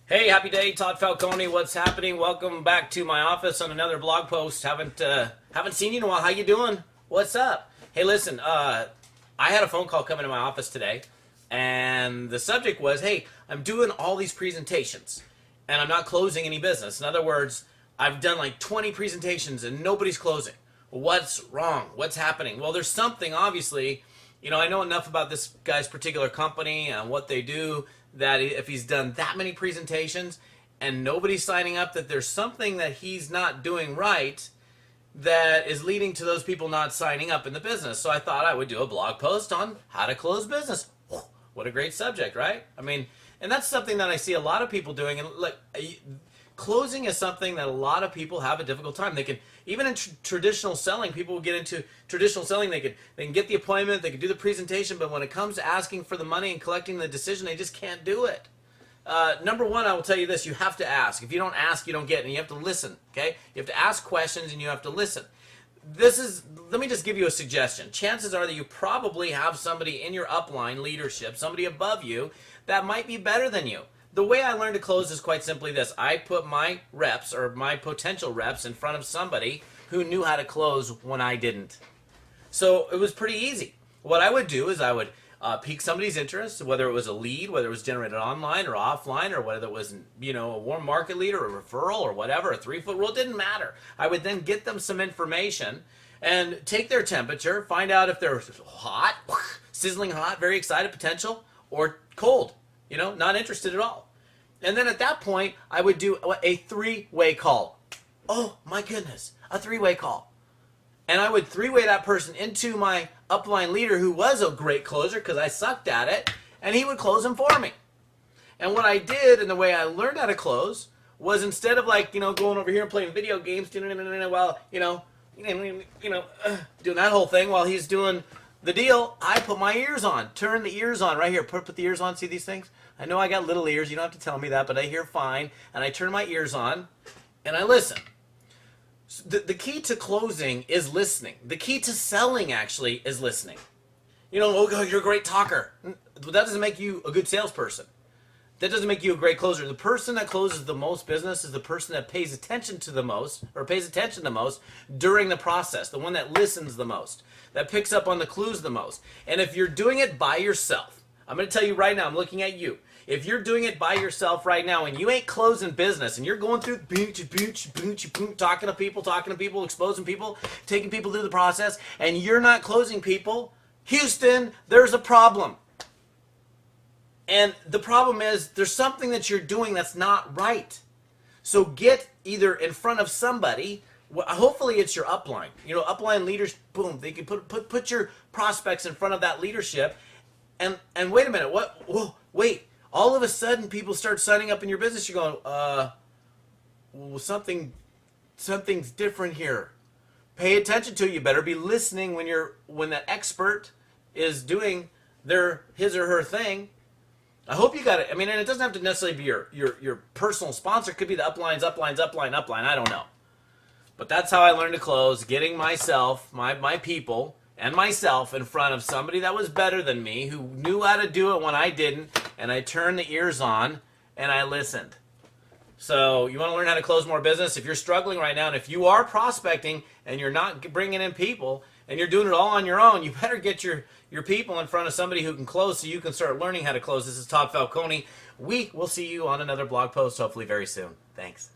Hey, happy day, Todd Falcone. What's happening? Welcome back to my office on another blog post. Haven't seen you in a while. How you doing? What's up? Hey, listen. I had a phone call come into my office today, and the subject was, "Hey, I'm doing all these presentations, and I'm not closing any business." In other words, I've done like 20 presentations and nobody's closing. What's wrong? What's happening? Well, there's something obviously. I know enough about this guy's particular company and what they do that if he's done that many presentations and nobody's signing up, that there's something that he's not doing right that is leading to those people not signing up in the business. So I thought I would do a blog post on how to close business. What a great subject, right? I mean, and that's something that I see a lot of people doing. And like, closing is something that a lot of people have a difficult time. They can, even in traditional selling, people will get into traditional selling. They can get the appointment, they can do the presentation, but when it comes to asking for the money and collecting the decision, they just can't do it. Number one, I will tell you this: you have to ask. If you don't ask, you don't get, and you have to listen. Okay, you have to ask questions and you have to listen. Let me just give you a suggestion. Chances are that you probably have somebody in your upline leadership, somebody above you, that might be better than you. The way I learned to close is quite simply this: I put my reps or my potential reps in front of somebody who knew how to close when I didn't. So it was pretty easy. What I would do is I would pique somebody's interest, whether it was a lead, whether it was generated online or offline, or whether it was a warm market lead or a referral or whatever, a 3-foot rule, it didn't matter. I would then get them some information and take their temperature, find out if they're hot, sizzling hot, very excited, potential, or cold, not interested at all. And then at that point, I would do a 3-way call. Oh my goodness, a 3-way call. And I would 3-way that person into my upline leader, who was a great closer because I sucked at it, and he would close them for me. And what I did, and the way I learned how to close, was instead of going over here and playing video games while doing that whole thing while he's doing the deal, I put my ears on. Turn the ears on right here. Put the ears on. See these things? I know I got little ears. You don't have to tell me that, but I hear fine. And I turn my ears on, and I listen. The key to closing is listening. The key to selling, actually, is listening. Oh God, you're a great talker. That doesn't make you a good salesperson. That doesn't make you a great closer. The person that closes the most business is the person that pays attention the most during the process. The one that listens the most, that picks up on the clues the most. And if you're doing it by yourself, I'm going to tell you right now, I'm looking at you. If you're doing it by yourself right now and you ain't closing business and you're going through talking to people, exposing people, taking people through the process, and you're not closing people, Houston, there's a problem. And the problem is there's something that you're doing that's not right. So get either in front of somebody. Hopefully it's your upline. Upline leaders, boom, they can put your prospects in front of that leadership. And wait a minute, what? Whoa, wait. All of a sudden, people start signing up in your business. You're going, well, something's different here. Pay attention to it. You better be listening when that expert is doing his or her thing. I hope you got it. I mean, and it doesn't have to necessarily be your personal sponsor. It could be the upline. I don't know. But that's how I learned to close, getting myself, my people, and myself in front of somebody that was better than me, who knew how to do it when I didn't, and I turned the ears on, and I listened. So you want to learn how to close more business? If you're struggling right now, and if you are prospecting, and you're not bringing in people, and you're doing it all on your own, you better get your people in front of somebody who can close so you can start learning how to close. This is Todd Falcone. We will see you on another blog post, hopefully very soon. Thanks.